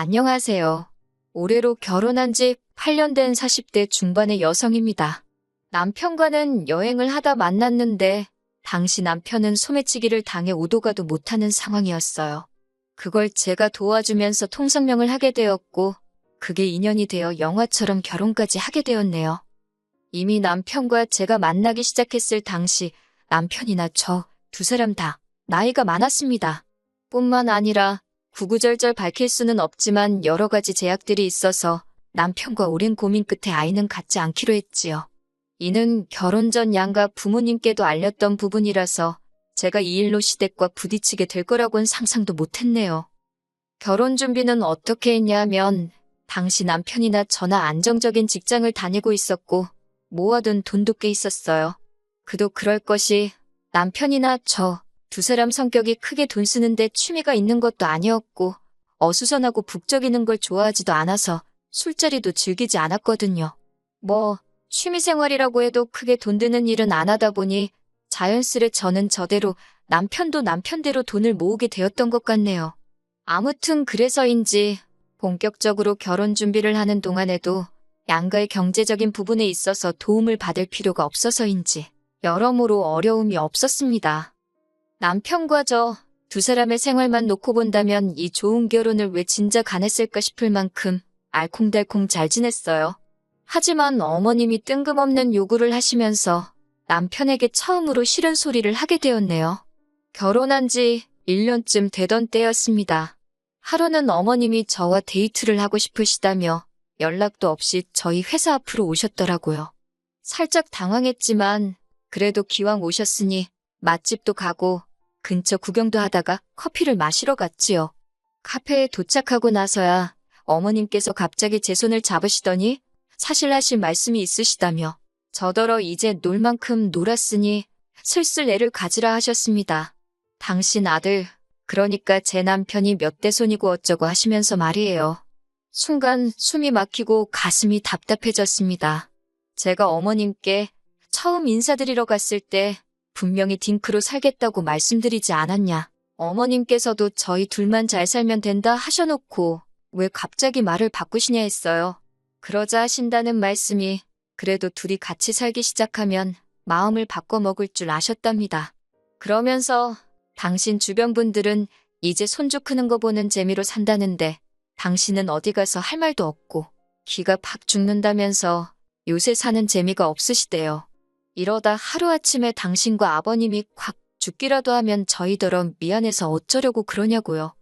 안녕하세요. 올해로 결혼한 지 8년 된 40대 중반의 여성입니다. 남편과는 여행을 하다 만났는데 당시 남편은 소매치기를 당해 오도 가도 못하는 상황이었어요. 그걸 제가 도와주면서 통성명을 하게 되었고 그게 인연이 되어 영화처럼 결혼까지 하게 되었네요. 이미 남편과 제가 만나기 시작했을 당시 남편이나 저 두 사람 다 나이가 많았습니다. 뿐만 아니라 구구절절 밝힐 수는 없지만 여러 가지 제약들이 있어서 남편과 오랜 고민 끝에 아이는 갖지 않기로 했지요. 이는 결혼 전 양가 부모님께도 알렸던 부분이라서 제가 이 일로 시댁과 부딪히게 될 거라고는 상상도 못했네요. 결혼 준비는 어떻게 했냐면 당시 남편이나 저나 안정적인 직장을 다니고 있었고 모아둔 돈도 꽤 있었어요. 그도 그럴 것이 남편이나 저 두 사람 성격이 크게 돈 쓰는데 취미가 있는 것도 아니었고 어수선하고 북적이는 걸 좋아하지도 않아서 술자리도 즐기지 않았거든요. 취미생활이라고 해도 크게 돈 드는 일은 안 하다 보니 자연스레 저는 저대로 남편도 남편대로 돈을 모으게 되었던 것 같네요. 아무튼 그래서인지 본격적으로 결혼 준비를 하는 동안에도 양가의 경제적인 부분에 있어서 도움을 받을 필요가 없어서인지 여러모로 어려움이 없었습니다. 남편과 저 두 사람의 생활만 놓고 본다면 이 좋은 결혼을 왜 진작 안 했을까 싶을 만큼 알콩달콩 잘 지냈어요. 하지만 어머님이 뜬금없는 요구를 하시면서 남편에게 처음으로 싫은 소리를 하게 되었네요. 결혼한 지 1년쯤 되던 때였습니다. 하루는 어머님이 저와 데이트를 하고 싶으시다며 연락도 없이 저희 회사 앞으로 오셨더라고요. 살짝 당황했지만 그래도 기왕 오셨으니 맛집도 가고 근처 구경도 하다가 커피를 마시러 갔지요. 카페에 도착하고 나서야 어머님께서 갑자기 제 손을 잡으시더니 사실 하실 말씀이 있으시다며 저더러 이제 놀 만큼 놀았으니 슬슬 애를 가지라 하셨습니다. 당신 아들, 그러니까 제 남편이 몇 대 손이고 어쩌고 하시면서 말이에요. 순간 숨이 막히고 가슴이 답답해졌습니다. 제가 어머님께 처음 인사드리러 갔을 때 분명히 딩크로 살겠다고 말씀드리지 않았냐. 어머님께서도 저희 둘만 잘 살면 된다 하셔놓고 왜 갑자기 말을 바꾸시냐 했어요. 그러자 하신다는 말씀이 그래도 둘이 같이 살기 시작하면 마음을 바꿔먹을 줄 아셨답니다. 그러면서 당신 주변 분들은 이제 손주 크는 거 보는 재미로 산다는데 당신은 어디 가서 할 말도 없고 기가 팍 죽는다면서 요새 사는 재미가 없으시대요. 이러다 하루아침에 당신과 아버님이 콱 죽기라도 하면 저희더러 미안해서 어쩌려고 그러냐고요.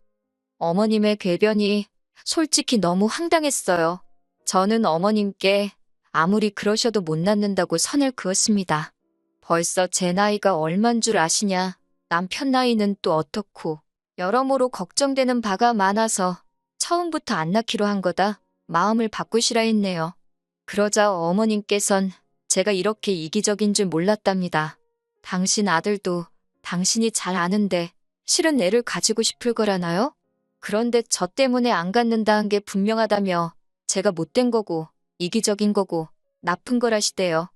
어머님의 궤변이 솔직히 너무 황당했어요. 저는 어머님께 아무리 그러셔도 못 낳는다고 선을 그었습니다. 벌써 제 나이가 얼만 줄 아시냐. 남편 나이는 또 어떻고 여러모로 걱정되는 바가 많아서 처음부터 안 낳기로 한 거다. 마음을 바꾸시라 했네요. 그러자 어머님께선 제가 이렇게 이기적인 줄 몰랐답니다. 당신 아들도 당신이 잘 아는데 실은 애를 가지고 싶을 거라나요? 그런데 저 때문에 안 갖는다 한 게 분명하다며 제가 못된 거고 이기적인 거고 나쁜 거라시대요.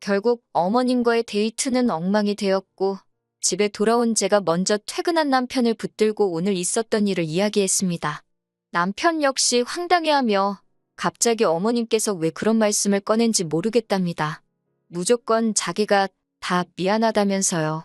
결국 어머님과의 데이트는 엉망이 되었고 집에 돌아온 제가 먼저 퇴근한 남편을 붙들고 오늘 있었던 일을 이야기했습니다. 남편 역시 황당해하며 갑자기 어머님께서 왜 그런 말씀을 꺼낸지 모르겠답니다. 무조건 자기가 다 미안하다면서요.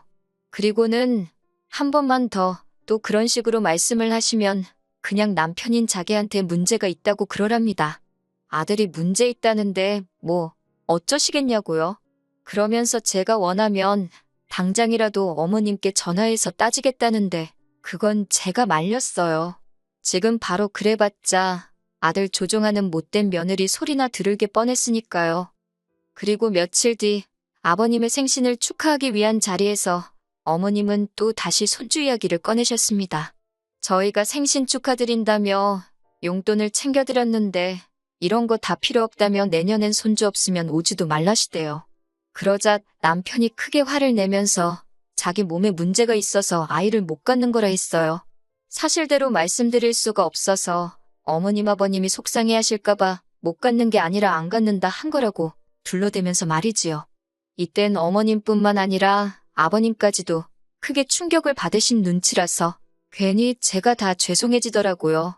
그리고는 한 번만 더 또 그런 식으로 말씀을 하시면 그냥 남편인 자기한테 문제가 있다고 그러랍니다. 아들이 문제 있다는데 뭐 어쩌시겠냐고요. 그러면서 제가 원하면 당장이라도 어머님께 전화해서 따지겠다는데 그건 제가 말렸어요. 지금 바로 그래봤자 아들 조종하는 못된 며느리 소리나 들을 게 뻔했으니까요. 그리고 며칠 뒤 아버님의 생신을 축하하기 위한 자리에서 어머님은 또 다시 손주 이야기를 꺼내셨습니다. 저희가 생신 축하드린다며 용돈을 챙겨드렸는데 이런 거 다 필요 없다며 내년엔 손주 없으면 오지도 말라시대요. 그러자 남편이 크게 화를 내면서 자기 몸에 문제가 있어서 아이를 못 갖는 거라 했어요. 사실대로 말씀드릴 수가 없어서 어머님 아버님이 속상해 하실까봐 못 갖는 게 아니라 안 갖는다 한 거라고 둘러대면서 말이지요. 이땐 어머님뿐만 아니라 아버님까지도 크게 충격을 받으신 눈치라서 괜히 제가 다 죄송해지더라고요.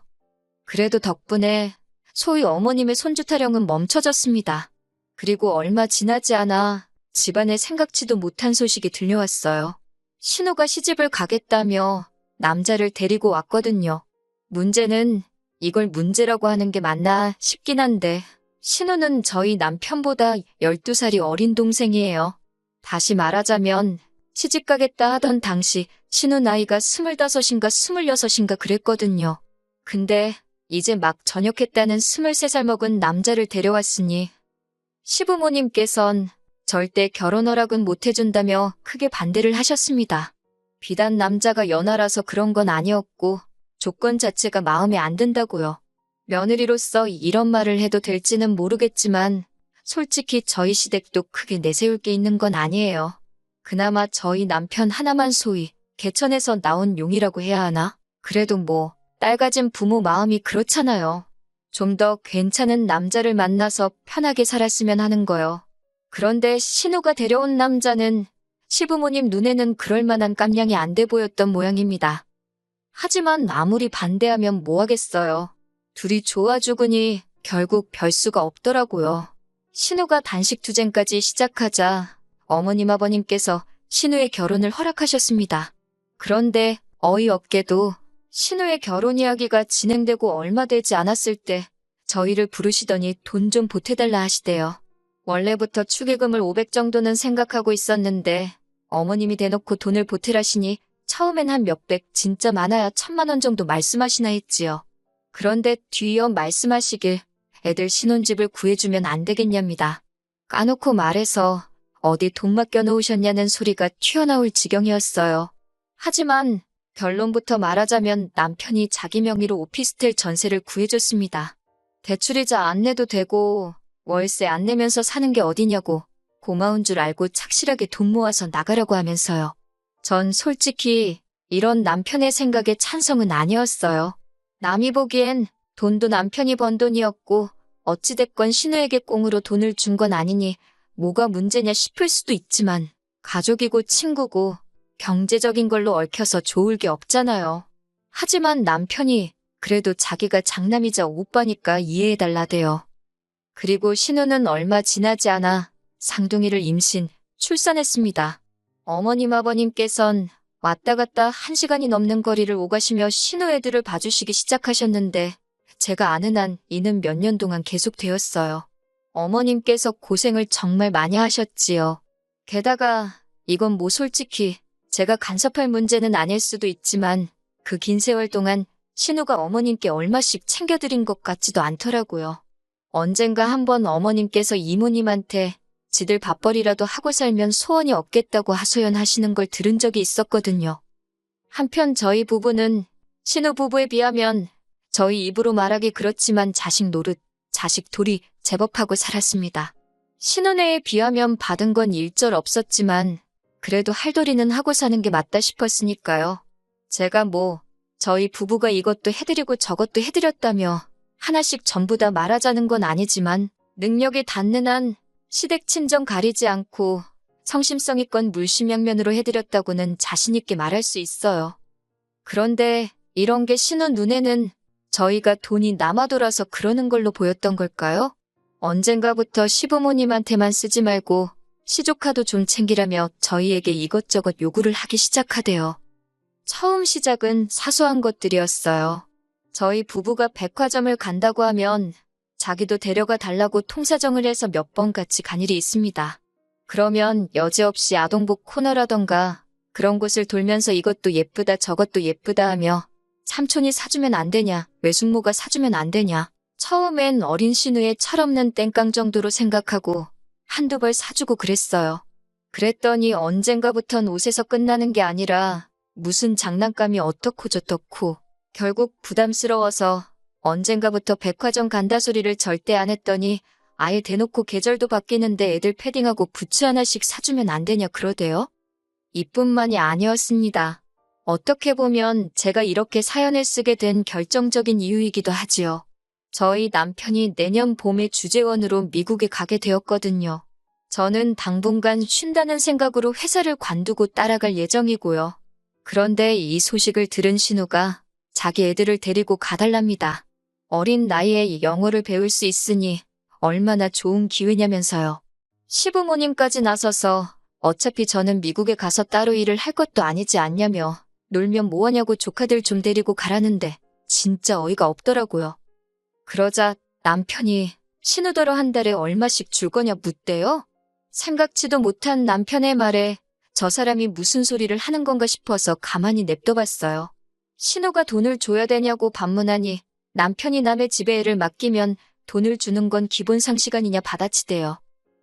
그래도 덕분에 소희 어머님의 손주 타령은 멈춰졌습니다. 그리고 얼마 지나지 않아 집안에 생각지도 못한 소식이 들려왔어요. 신우가 시집을 가겠다며 남자를 데리고 왔거든요. 문제는 이걸 문제라고 하는 게 맞나 싶긴 한데 신우는 저희 남편보다 12살이 어린 동생이에요. 다시 말하자면 시집 가겠다 하던 당시 신우 나이가 25인가 26인가 그랬거든요. 근데 이제 막 전역했다는 23살 먹은 남자를 데려왔으니 시부모님께선 절대 결혼 허락은 못 해준다며 크게 반대를 하셨습니다. 비단 남자가 연하라서 그런 건 아니었고 조건 자체가 마음에 안 든다고요. 며느리로서 이런 말을 해도 될지는 모르겠지만 솔직히 저희 시댁도 크게 내세울 게 있는 건 아니에요. 그나마 저희 남편 하나만 소위 개천에서 나온 용이라고 해야 하나? 그래도 뭐 딸 가진 부모 마음이 그렇잖아요. 좀 더 괜찮은 남자를 만나서 편하게 살았으면 하는 거요. 그런데 신우가 데려온 남자는 시부모님 눈에는 그럴 만한 깜냥이 안 돼 보였던 모양입니다. 하지만 아무리 반대하면 뭐 하겠어요. 둘이 좋아 죽으니 결국 별 수가 없더라고요. 신우가 단식 투쟁까지 시작하자 어머님 아버님께서 신우의 결혼을 허락하셨습니다. 그런데 어이없게도 신우의 결혼 이야기가 진행되고 얼마 되지 않았을 때 저희를 부르시더니 돈 좀 보태달라 하시대요. 원래부터 축의금을 500 정도는 생각하고 있었는데 어머님이 대놓고 돈을 보태라시니 처음엔 한 몇백, 진짜 많아야 1000만 원 정도 말씀하시나 했지요. 그런데 뒤이어 말씀하시길 애들 신혼집을 구해주면 안 되겠냐입니다. 까놓고 말해서 어디 돈 맡겨놓으셨냐는 소리가 튀어나올 지경이었어요. 하지만 결론부터 말하자면 남편이 자기 명의로 오피스텔 전세를 구해줬습니다. 대출이자 안 내도 되고 월세 안 내면서 사는 게 어디냐고 고마운 줄 알고 착실하게 돈 모아서 나가라고 하면서요. 전 솔직히 이런 남편의 생각에 찬성은 아니었어요. 남이 보기엔 돈도 남편이 번 돈이었고 어찌됐건 신우에게 꽁으로 돈을 준 건 아니니 뭐가 문제냐 싶을 수도 있지만 가족이고 친구고 경제적인 걸로 얽혀서 좋을 게 없잖아요. 하지만 남편이 그래도 자기가 장남이자 오빠니까 이해해달라대요. 그리고 신우는 얼마 지나지 않아 쌍둥이를 임신, 출산했습니다. 어머님 아버님께선 왔다 갔다 1시간이 넘는 거리를 오가시며 신우 애들을 봐주시기 시작하셨는데 제가 아는 한 이는 몇 년 동안 계속되었어요. 어머님께서 고생을 정말 많이 하셨지요. 게다가 이건 뭐 솔직히 제가 간섭할 문제는 아닐 수도 있지만 그 긴 세월 동안 신우가 어머님께 얼마씩 챙겨드린 것 같지도 않더라고요. 언젠가 한번 어머님께서 이모님한테 지들 밥벌이라도 하고 살면 소원이 없겠다고 하소연하시는 걸 들은 적이 있었거든요. 한편 저희 부부는 신우 부부에 비하면 저희 입으로 말하기 그렇지만 자식 노릇, 자식 돌이 제법 하고 살았습니다. 신혼애에 비하면 받은 건 일절 없었지만 그래도 할도리는 하고 사는 게 맞다 싶었으니까요. 제가 뭐 저희 부부가 이것도 해드리고 저것도 해드렸다며 하나씩 전부 다 말하자는 건 아니지만 능력이 닿는 한 시댁 친정 가리지 않고 성심성의껏 물심양면으로 해드렸다고는 자신있게 말할 수 있어요. 그런데 이런 게 신우 눈에는 저희가 돈이 남아돌아서 그러는 걸로 보였던 걸까요? 언젠가부터 시부모님한테만 쓰지 말고 시조카도 좀 챙기라며 저희에게 이것저것 요구를 하기 시작하대요. 처음 시작은 사소한 것들이었어요. 저희 부부가 백화점을 간다고 하면 자기도 데려가 달라고 통사정을 해서 몇 번 같이 간 일이 있습니다. 그러면 여지없이 아동복 코너라던가 그런 곳을 돌면서 이것도 예쁘다 저것도 예쁘다 하며 삼촌이 사주면 안 되냐, 외숙모가 사주면 안 되냐. 처음엔 어린 신우의 철없는 땡깡 정도로 생각하고 한두 벌 사주고 그랬어요. 그랬더니 언젠가부턴 옷에서 끝나는 게 아니라 무슨 장난감이 어떻고 저떻고 결국 부담스러워서 언젠가부터 백화점 간다 소리를 절대 안 했더니 아예 대놓고 계절도 바뀌는데 애들 패딩하고 부츠 하나씩 사주면 안 되냐 그러대요. 이뿐만이 아니었습니다. 어떻게 보면 제가 이렇게 사연을 쓰게 된 결정적인 이유이기도 하지요. 저희 남편이 내년 봄에 주재원으로 미국에 가게 되었거든요. 저는 당분간 쉰다는 생각으로 회사를 관두고 따라갈 예정이고요. 그런데 이 소식을 들은 신우가 자기 애들을 데리고 가달랍니다. 어린 나이에 영어를 배울 수 있으니 얼마나 좋은 기회냐면서요. 시부모님까지 나서서 어차피 저는 미국에 가서 따로 일을 할 것도 아니지 않냐며 놀면 뭐하냐고 조카들 좀 데리고 가라는데 진짜 어이가 없더라고요. 그러자 남편이 신우더러 한 달에 얼마씩 줄 거냐 묻대요. 생각지도 못한 남편의 말에 저 사람이 무슨 소리를 하는 건가 싶어서 가만히 냅둬봤어요. 신우가 돈을 줘야 되냐고 반문하니 남편이 남의 집에 애를 맡기면 돈을 주는 건 기본 상식 아니냐 받아치대요.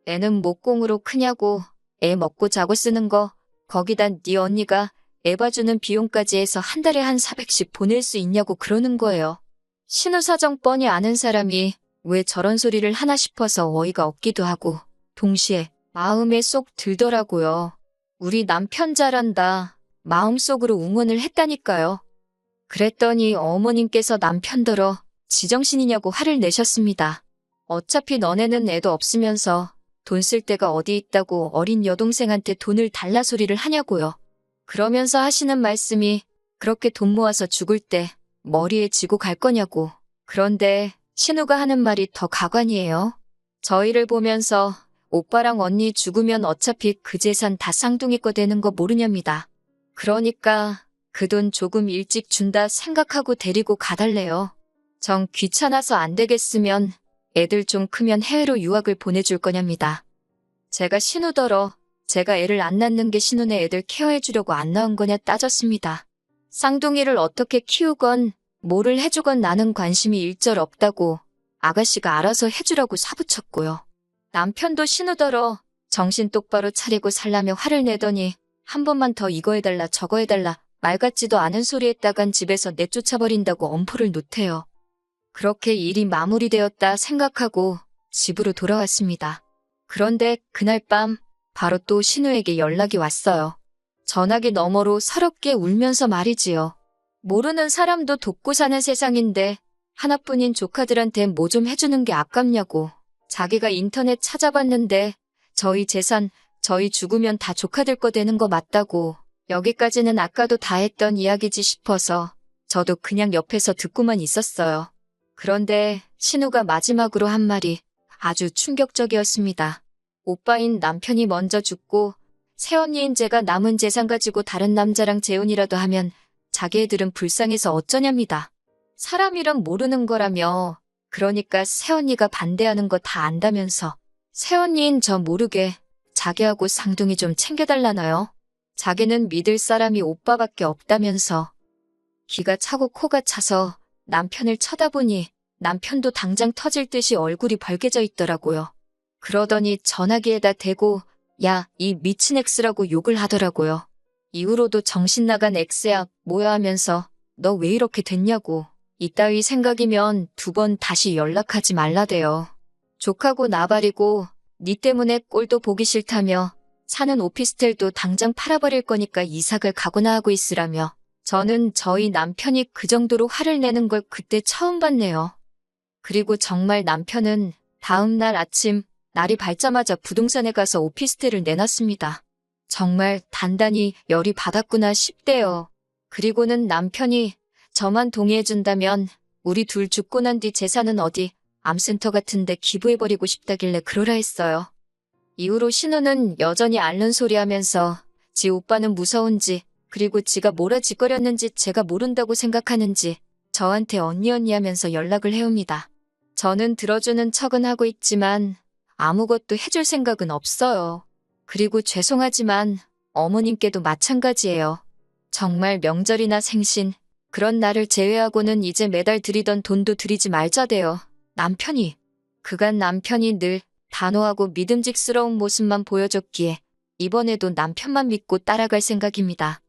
애는 목공으로 크냐고, 애 먹고 자고 쓰는 거, 거기다 네 언니가 애 봐주는 비용까지 해서 한 달에 한 400씩 보낼 수 있냐고 그러는 거예요. 신우 사정 뻔히 아는 사람이 왜 저런 소리를 하나 싶어서 어이가 없기도 하고 동시에 마음에 쏙 들더라고요. 우리 남편 잘한다. 마음속으로 응원을 했다니까요. 그랬더니 어머님께서 남편더러 지정신이냐고 화를 내셨습니다. 어차피 너네는 애도 없으면서 돈 쓸 데가 어디 있다고 어린 여동생한테 돈을 달라 소리를 하냐고요. 그러면서 하시는 말씀이 그렇게 돈 모아서 죽을 때 머리에 지고 갈 거냐고. 그런데 신우가 하는 말이 더 가관이에요. 저희를 보면서 오빠랑 언니 죽으면 어차피 그 재산 다 쌍둥이 거 되는 거 모르냐입니다. 그러니까 그 돈 조금 일찍 준다 생각하고 데리고 가달래요. 정 귀찮아서 안 되겠으면 애들 좀 크면 해외로 유학을 보내줄 거냐입니다. 제가 신우더러 제가 애를 안 낳는 게 신우네 애들 케어해주려고 안 낳은 거냐 따졌습니다. 쌍둥이를 어떻게 키우건 뭐를 해주건 나는 관심이 일절 없다고 아가씨가 알아서 해주라고 사부쳤고요. 남편도 신우더러 정신 똑바로 차리고 살라며 화를 내더니 한 번만 더 이거 해달라 저거 해달라 말 같지도 않은 소리 했다간 집에서 내쫓아버린다고 엄포를 놓대요. 그렇게 일이 마무리되었다 생각하고 집으로 돌아왔습니다. 그런데 그날 밤 바로 또 신우에게 연락이 왔어요. 전화기 너머로 서럽게 울면서 말이지요. 모르는 사람도 돕고 사는 세상인데 하나뿐인 조카들한테 뭐 좀 해주는 게 아깝냐고. 자기가 인터넷 찾아봤는데 저희 재산, 저희 죽으면 다 조카들 거 되는 거 맞다고. 여기까지는 아까도 다 했던 이야기지 싶어서 저도 그냥 옆에서 듣고만 있었어요. 그런데 신우가 마지막으로 한 말이 아주 충격적이었습니다. 오빠인 남편이 먼저 죽고 새언니인 제가 남은 재산 가지고 다른 남자랑 재혼이라도 하면 자기 애들은 불쌍해서 어쩌냐입니다. 사람 이름 모르는 거라며. 그러니까 새언니가 반대하는 거 다 안다면서 새언니인 저 모르게 자기하고 쌍둥이 좀 챙겨달라나요? 자기는 믿을 사람이 오빠밖에 없다면서. 기가 차고 코가 차서 남편을 쳐다보니 남편도 당장 터질 듯이 얼굴이 벌개져 있더라고요. 그러더니 전화기에다 대고 야, 이 미친 X라고 욕을 하더라고요. 이후로도 정신 나간 X야 뭐야 하면서 너 왜 이렇게 됐냐고. 이따위 생각이면 2번 다시 연락하지 말라대요. 족하고 나발이고 니 때문에 꼴도 보기 싫다며 사는 오피스텔도 당장 팔아버릴 거니까 이사갈 각오나 하고 있으라며. 저는 저희 남편이 그 정도로 화를 내는 걸 그때 처음 봤네요. 그리고 정말 남편은 다음 날 아침 날이 밝자마자 부동산에 가서 오피스텔을 내놨습니다. 정말 단단히 열이 받았구나 싶대요. 그리고는 남편이 저만 동의해준다면 우리 둘 죽고 난 뒤 재산은 어디 암센터 같은데 기부해버리고 싶다길래 그러라 했어요. 이후로 신우는 여전히 앓는 소리 하면서 지 오빠는 무서운지 그리고 지가 뭐라 짓거렸는지 제가 모른다고 생각하는지 저한테 언니 하면서 연락을 해옵니다. 저는 들어주는 척은 하고 있지만 아무것도 해줄 생각은 없어요. 그리고 죄송하지만 어머님께도 마찬가지예요. 정말 명절이나 생신 그런 날을 제외하고는 이제 매달 드리던 돈도 드리지 말자대요. 남편이. 그간 남편이 늘 단호하고 믿음직스러운 모습만 보여줬기에 이번에도 남편만 믿고 따라갈 생각입니다.